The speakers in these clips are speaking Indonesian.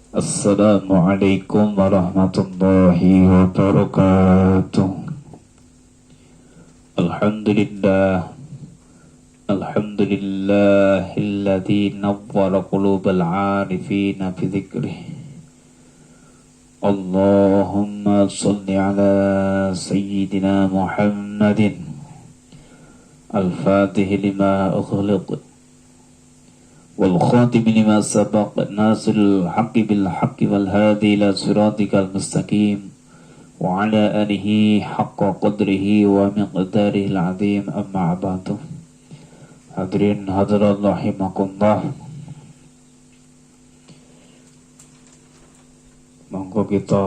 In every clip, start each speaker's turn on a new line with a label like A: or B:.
A: Assalamualaikum warahmatullahi wabarakatuh. Alhamdulillah. Alhamdulillahilladzi nawwara qulubal 'arifina bi dzikrih. Allahumma shalli ala sayyidina Muhammadin al-fatih lima ukhliq wal khatim lima sabaq nasrul haqqi bil haqqi wal hadi ila siratikal mustaqim wa ala alihi haqqa qadrihi wa miqdarihi al-azim. Amma ba'du. Hadirin hadirat rahimakumullah, monggo kita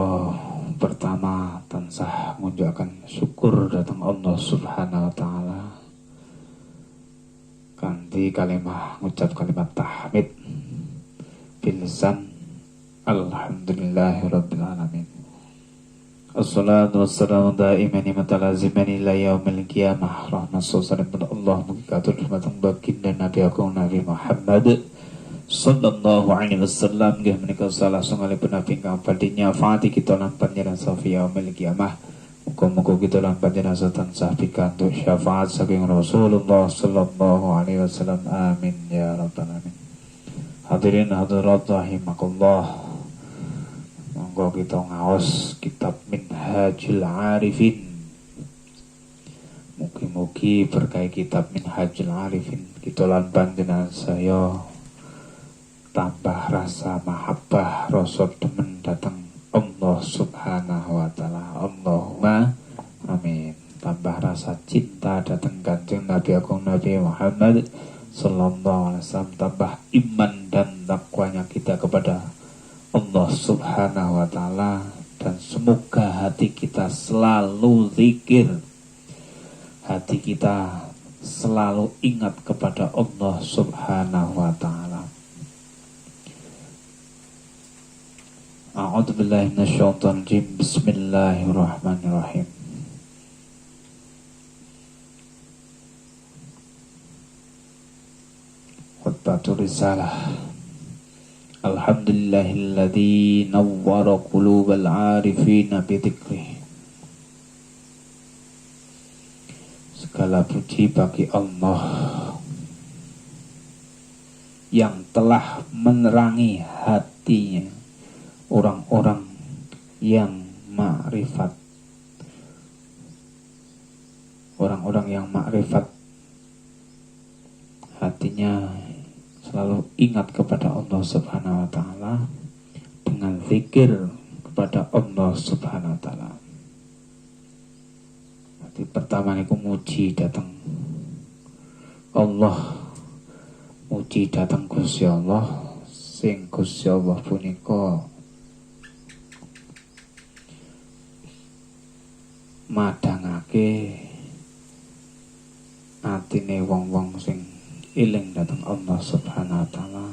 A: pertama tansah mengucapkan syukur datang Allah Subhanahu wa taala kanthi kalimah ngucap kalimat tahmid bil lisan alhamdulillahirabbil alamin. Assalatu wassalamu daiman mutalaziman ila yaumil qiyamah. Rahmat sallallahu Allah mungkatur rahmatun baginda Nabi agung Nabi Muhammad sallallahu alaihi wasallam nggih menika salah sungalipun nabi ingkang badhe nyafati kita lan panjenengan safi yaumil qiyamah. Muga-muga kita lan panjenengan tansah pikantuk syafaat saking Rasulullah sallallahu alaihi wasallam. Amin ya rabbal alamin. Hadirin hadirat rahimakumullah, monggo kita ngaos kitab Minhajul Arifin. Mugi-mugi berkah kitab Minhajul Arifin kita lan panjenengan saya tambah rasa mahabbah, rasa demen datang Allah Subhanahu wa taala. Allahumma amin. Tambah rasa cinta datang kanjeng Nabi agung Nabi Muhammad sallallahu alaihi wasallam. Tambah iman dan takwanya kita kepada Allah Subhanahu wa taala, dan semoga hati kita selalu zikir, hati kita selalu ingat kepada Allah Subhanahu wa taala. A'udzu billahi minasyaitonir rajim. Bismillahirrahmanirrahim. Khutbatur risalah. Alhamdulillahilladzi nawwara qulubal 'arifina bi dzikrih. Segala puji bagi Allah yang telah menerangi hatinya orang-orang yang makrifat, orang-orang yang makrifat hatinya selalu ingat kepada Allah Subhanahu wa taala dengan zikir kepada Allah Subhanahu wa taala. Hati pertama niku muji datang Allah, muji datang Gusti Allah, sing Gusti Allah punika madangake atine wong-wong sing eling datang Allah Subhanahu wa taala.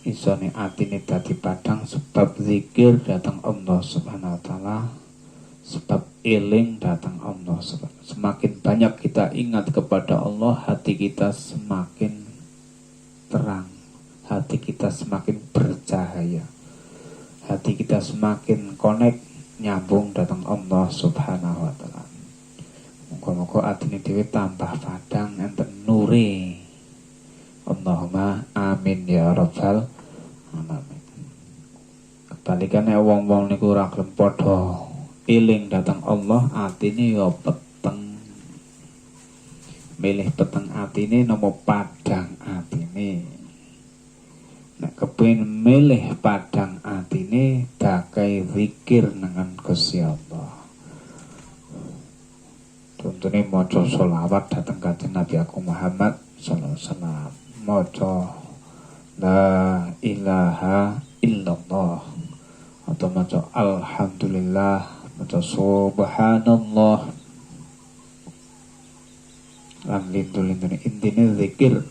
A: Isone atine dadi padang sebab zikir datang Allah Subhanahu wa taala, sebab eling datang Allah. Semakin banyak kita ingat kepada Allah, hati kita semakin terang, hati kita semakin bercahaya, hati kita semakin connect, nyambung datang Allah Subhanahu wa taala. Muga-muga atine dhewe tambah padang enten nure. Allahumma amin ya rabbal alamin. Kebalikane wong-wong niku ora gelem padha eling datang Allah, atine ya peteng. Milih peteng atine napa padang atine. Nek kepengin milih padang atine, dakai zikir dengan Gusti Allah. Tuntune maca sholawat dateng kanjeng Nabi agung Muhammad sallallahu alaihi wasallam. Maca la ilaha illallah atau maca alhamdulillah, maca subhanallah. Lan lintu-lintune intine zikir.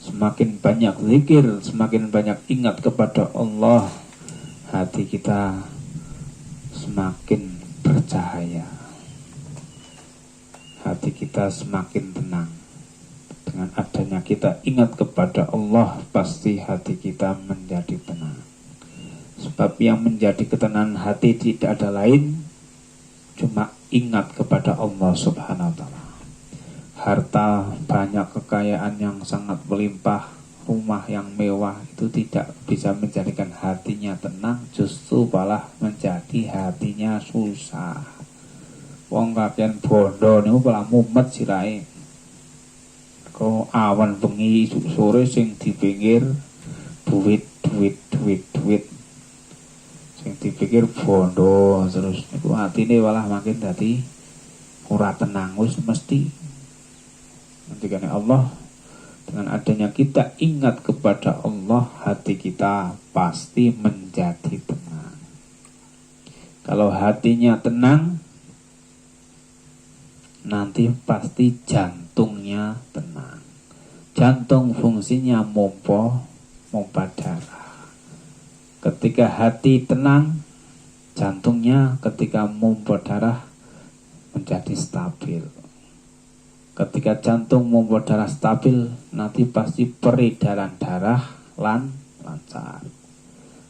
A: Semakin banyak zikir, semakin banyak ingat kepada Allah, hati kita semakin bercahaya, hati kita semakin tenang. Dengan adanya kita ingat kepada Allah, pasti hati kita menjadi tenang. Sebab yang menjadi ketenangan hati tidak ada lain, cuma ingat kepada Allah Subhanahu wa ta'ala. Harta, banyak kekayaan yang sangat melimpah, rumah yang mewah, itu tidak bisa menjadikan hatinya tenang, justru malah menjadi hatinya susah. Wong kakean bondo niku malah mumet sirahe. Kok awan bengi sore sing dipikir duit. Sing dipikir bondo terus niku atine malah makin dadi ora tenang wis mesti. Nantikane Allah, dengan adanya kita ingat kepada Allah, hati kita pasti menjadi tenang. Kalau hatinya tenang, nanti pasti jantungnya tenang. Jantung fungsinya mompa darah. Ketika hati tenang, jantungnya ketika mompa darah menjadi stabil. Ketika jantung mompa darah stabil, nanti pasti peredaran darah lancar.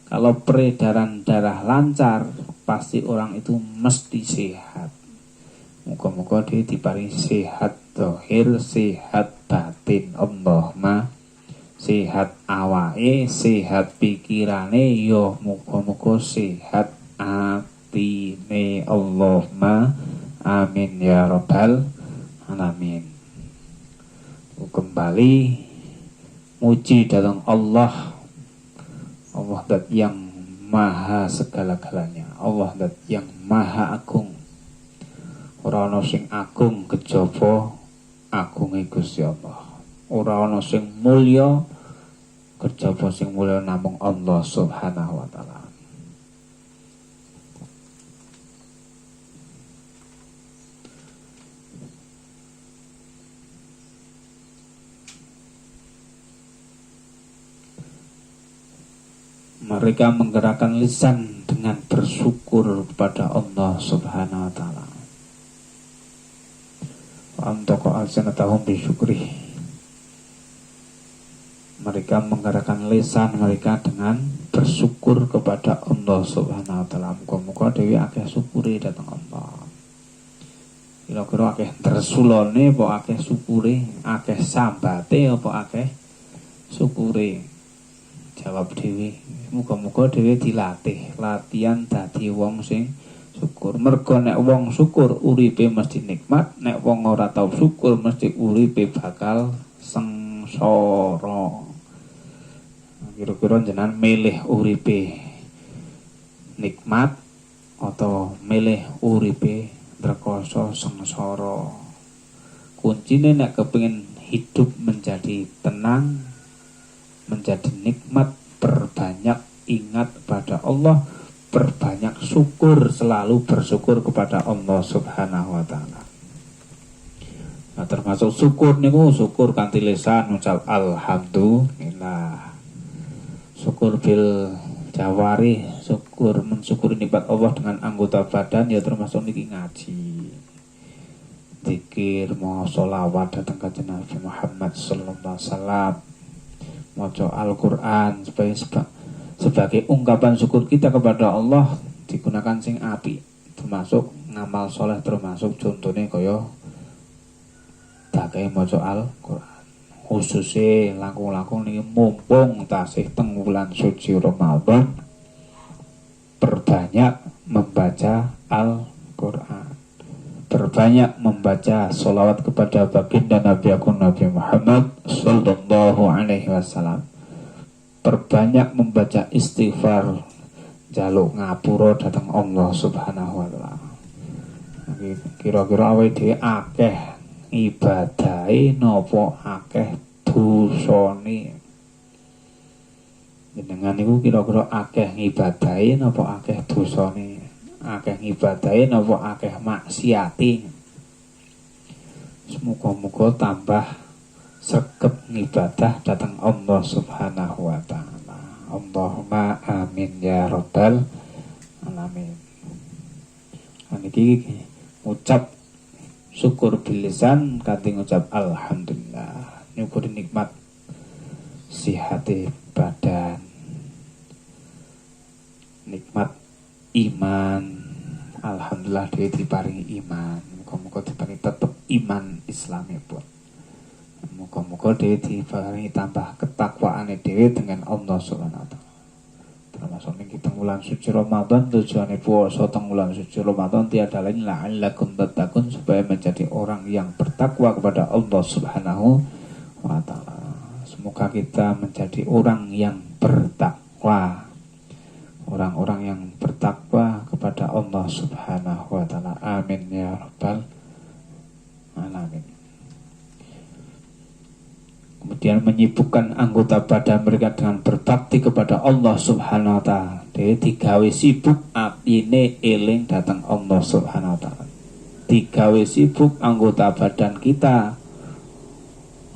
A: Kalau peredaran darah lancar, pasti orang itu mesti sehat. Muka-muka dia diparingi sehat zahir, sehat batin. Allahumma sehat awake, sehat pikirane, yo muka-muka sehat atine. Allahumma amin ya rabbal alamin. Kembali muji datang Allah. Allah dat yang maha segala-galanya. Allah dat yang maha agung. Ora ana sing agung kejaba agunge Gusti Allah. Ora ana sing mulya kejaba sing mulya namung Allah Subhanahu wa taala. Mereka menggerakkan lisan dengan bersyukur kepada Allah Subhanahu wa taala. Antoko alsanatahum bisyukri. Mereka menggerakkan lisan mereka dengan bersyukur kepada Allah Subhanahu wa taala. Muga-muga dhewe akeh syukure dhateng Allah. Kira-kira akeh tersulone apa akeh syukure, akeh sambate apa akeh syukure. Jawab dhewe. Muga-muga dhewe dilatih, latihan dadi wong sing syukur. Mergo nek wong syukur uripe mesti nikmat, nek wong ora tau syukur mesti uripe bakal sengsara. Kira-kira jenengan milih uripe nikmat atau milih uripe rekoso sengsara? Kuncine nek kepengin hidup menjadi tenang, menjadi nikmat, perbanyak ingat pada Allah, perbanyak syukur, selalu bersyukur kepada Allah Subhanahu wa taala. Nah, termasuk syukur niku syukur kanthi lisan ucap alhamdulillah. Syukur bil jawari, syukur mensyukuri nikmat Allah dengan anggota badan, ya termasuk niki ngaji. Zikir, mau sholawat datang kanjeng Nabi Muhammad sallallahu alaihi wasallam. Maca Al-Quran sebagai ungkapan syukur kita kepada Allah, digunakan sing api, termasuk ngamal soleh, termasuk contohnya kaya dakai maca Al-Quran. Khususnya langkung-langkung ini mumpung tasih teng wulan suci Ramadan, perbanyak membaca Al-Quran, perbanyak membaca sholawat kepada baginda Nabi Agung Nabi Muhammad sallallahu alaihi wasallam, perbanyak membaca istighfar, jaluk ngapura datang Allah Subhanahu wa taala. Kira-kira awake dhewe akeh ibadahe napa akeh dosane? Jenengan niku kira-kira akeh ibadahe napa akeh dosane? Akeh ngibadahe napa akeh maksiate? Semoga-moga tambah sregep ngibadah datang Allah Subhanahu wa taala. Allahumma amin ya rabbal alamin. Niki ucap syukur bilisan kanthi ngucap alhamdulillah. nyukuri nikmat sihati badan, nikmat iman. Alhamdulillah dhewe diparingi iman. Muga-muga diparingi tetep iman Islami pun. Muga-muga dhewe diparingi tambah ketakwaane dhewe dengan Allah Subhanahu wa taala. Termasuk ning kita bulan suci Ramadan, tujuane puasa teng bulan suci Ramadan tiada lain la'allakum tattaqun, supaya menjadi orang yang bertakwa kepada Allah Subhanahu wa taala. Semoga kita menjadi orang yang bertakwa, orang-orang yang bertakwa kepada Allah Subhanahu wa taala. Amin ya rabbal alamin. Kemudian menyibukkan anggota badan mereka dengan berbakti kepada Allah Subhanahu wa taala. Dhewe digawe sibuk atine eling datang Allah Subhanahu wa taala. Digawe sibuk anggota badan kita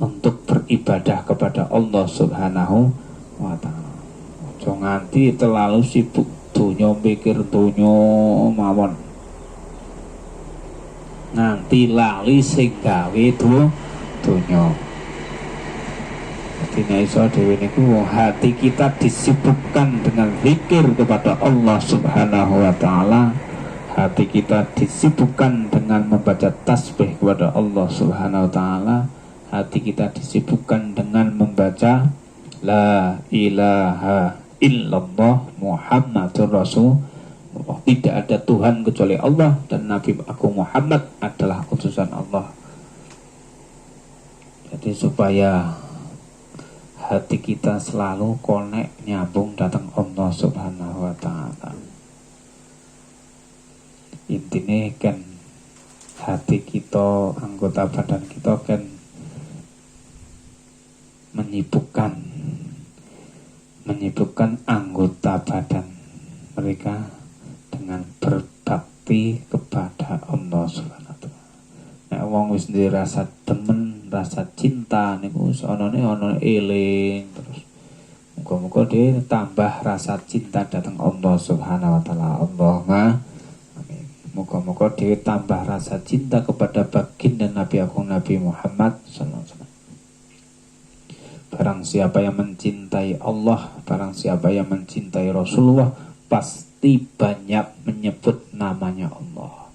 A: untuk beribadah kepada Allah Subhanahu wa taala. Aja nganti terlalu sibuk donya, mikir donya mawon. Nanti lali sing gawe donya. Dina iso dhewe niku hati kita disibukkan dengan zikir kepada Allah Subhanahu wa taala. Hati kita disibukkan dengan membaca tasbih kepada Allah Subhanahu wa taala. Hati kita disibukkan dengan membaca la ilaha illallah Muhammadur Rasulullah. Tidak ada Tuhan kecuali Allah dan Nabi Agung Muhammad adalah utusan Allah. Jadi supaya hati kita selalu konek nyambung datang Allah Subhanahu wa taala. Intine kan hati kita, anggota badan kita kan menyibukkan anggota badan mereka dengan berbakti kepada Allah Subhanahu wa taala. Nek wong wis duwe rasa demen, rasa cinta niku onone eling terus. Muga-muga dia tambah rasa cinta datang Allah Subhanahu wa taala. Allahumma amin. Muga-muga dia tambah rasa cinta kepada baginda Nabi Agung Nabi Muhammad sallallahu alaihi wasallam. Barang siapa yang mencintai Allah, barang siapa yang mencintai Rasulullah, pasti banyak menyebut namanya Allah.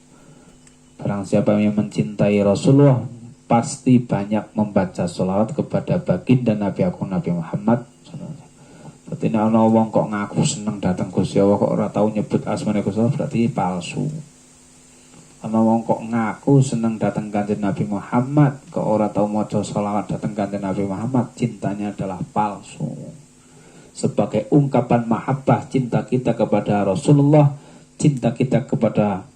A: Barang siapa yang mencintai Rasulullah, pasti banyak membaca sholawat kepada baginda Nabi Agung Nabi Muhammad. Berarti nek ana wong kok ngaku seneng datang Gusti Allah kok ora tau nyebut asmane Gusti Allah, berarti palsu. Ana wong kok ngaku seneng datang Kanjeng Nabi Muhammad kok ora tau maca sholawat datang Kanjeng Nabi Muhammad, cintanya adalah palsu. Sebagai ungkapan mahabbah cinta kita kepada Rasulullah, cinta kita kepada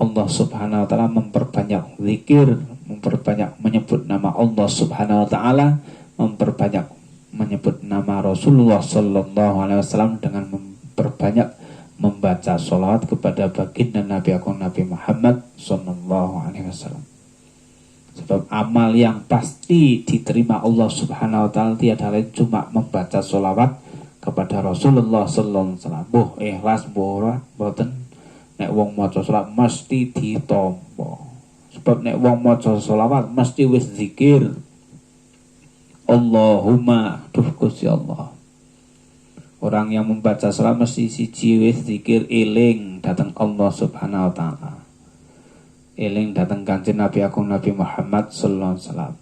A: Allah Subhanahu wa taala, memperbanyak zikir, memperbanyak menyebut nama Allah Subhanahu wa taala, memperbanyak menyebut nama Rasulullah sallallahu alaihi wasallam dengan memperbanyak membaca sholawat kepada baginda Nabi Agung Nabi Muhammad sallallahu alaihi wasallam. Sebab amal yang pasti diterima Allah Subhanahu wa taala tiada lain cuma membaca sholawat kepada Rasulullah sallallahu alaihi wasallam. Boh ikhlas boh boten. Nek wong maca sholawat mesti ditampa. Sebab nek wong maca sholawat mesti wis zikir. Allahumma duh Gusti Allah. Orang yang membaca sholawat mesti siji wis zikir eling datang Allah Subhanahu wa taala. Eling datang Kanjeng Nabi Agung Nabi Muhammad sallallahu alaihi wasallam.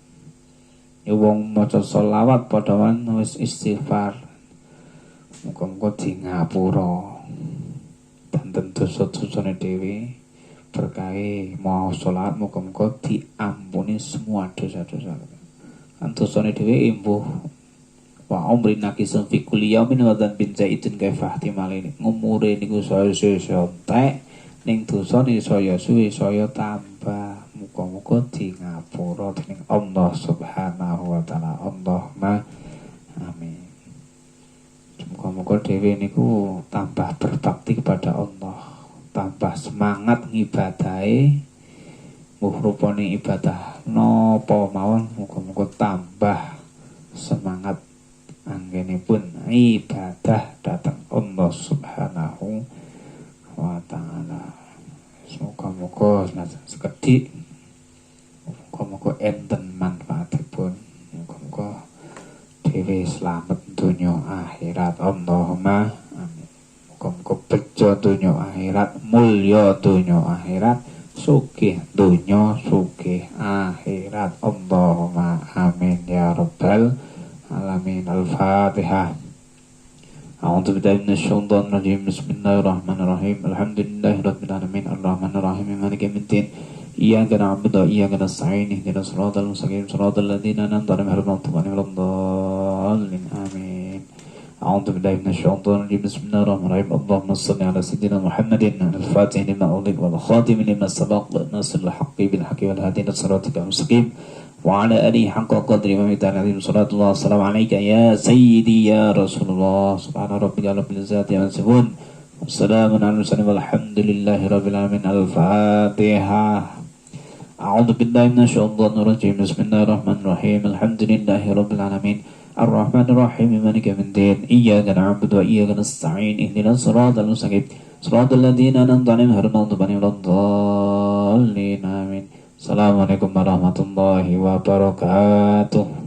A: Ya wong maca sholawat padha wis istighfar. Muga-muga di ngapura dan dosa-dosane dhewe berkahi mau salat, muga-muga diampuni semua dosa-dosa. Kan dosane dhewe embuh wa umrina kisum fi kulli yaumin wa dzanbin zaidin kaifa ihtimali. Umure niku saya entek ning dosane saya suwe saya tambah. Muga-muga di ngapura dening Allah Subhanahu wa taala. Allahumma amin. Muga-muga dhewe niku tambah berbakti kepada Allah, tambah semangat ngibadahe, rupane ibadah napa mawon, muga-muga tambah semangat anggenipun ibadah datang Allah Subhanahu wa taala. Muga-muga sekedhik, muga-muga enten manfaatipun. selamat dunia akhirat. Allahumma amin. Muga-muga bejo dunia akhirat, mulya dunia akhirat, sugih dunia, sugih akhirat. Allahumma amin ya rabbal alamin. Al-Fatihah. A'udzu billahi minasyaitonir rajim. Bismillahirrahmanirrahim. Alhamdulillahirabbil alamin. Arrahmanir rahim. Maliki yaumiddin. Iyyaka na'budu wa iyyaka nasta'in. Ihdinas siratal mustaqim. Siratal ladzina an'amta 'alaihim ghairil maghdubi 'alaihim waladdallin. Amin. A'udzu billahi minasyaitonir rajim. Bismillahirrahmanirrahim. Allahumma shalli 'ala sayyidina Muhammadin al-fatih lima ughliqa wal khatim lima sabaq nasril haqqi bil haqqi wal hadi ila siratal mustaqim. وعلى آله حق قدر ومقداره العظيم. صلاة الله والسلام عليك يا سيدي يا رسول الله. سبحان ربك رب العزة عما يصفون والسلام على المرسلين والحمد لله رب العالمين. الفاتحة. أعوذ بالله من الشيطان الرجيم. بسم الله الرحمن الرحيم. الحمد لله رب العالمين الرحمن الرحيم مالك يوم الدين. إياك نعبد وإياك نستعين. اهدنا الصراط المستقيم صراط الذين أنعمت عليهم غير المغضوب عليهم ولا الضالين. آمين. Assalamualaikum warahmatullahi wabarakatuh.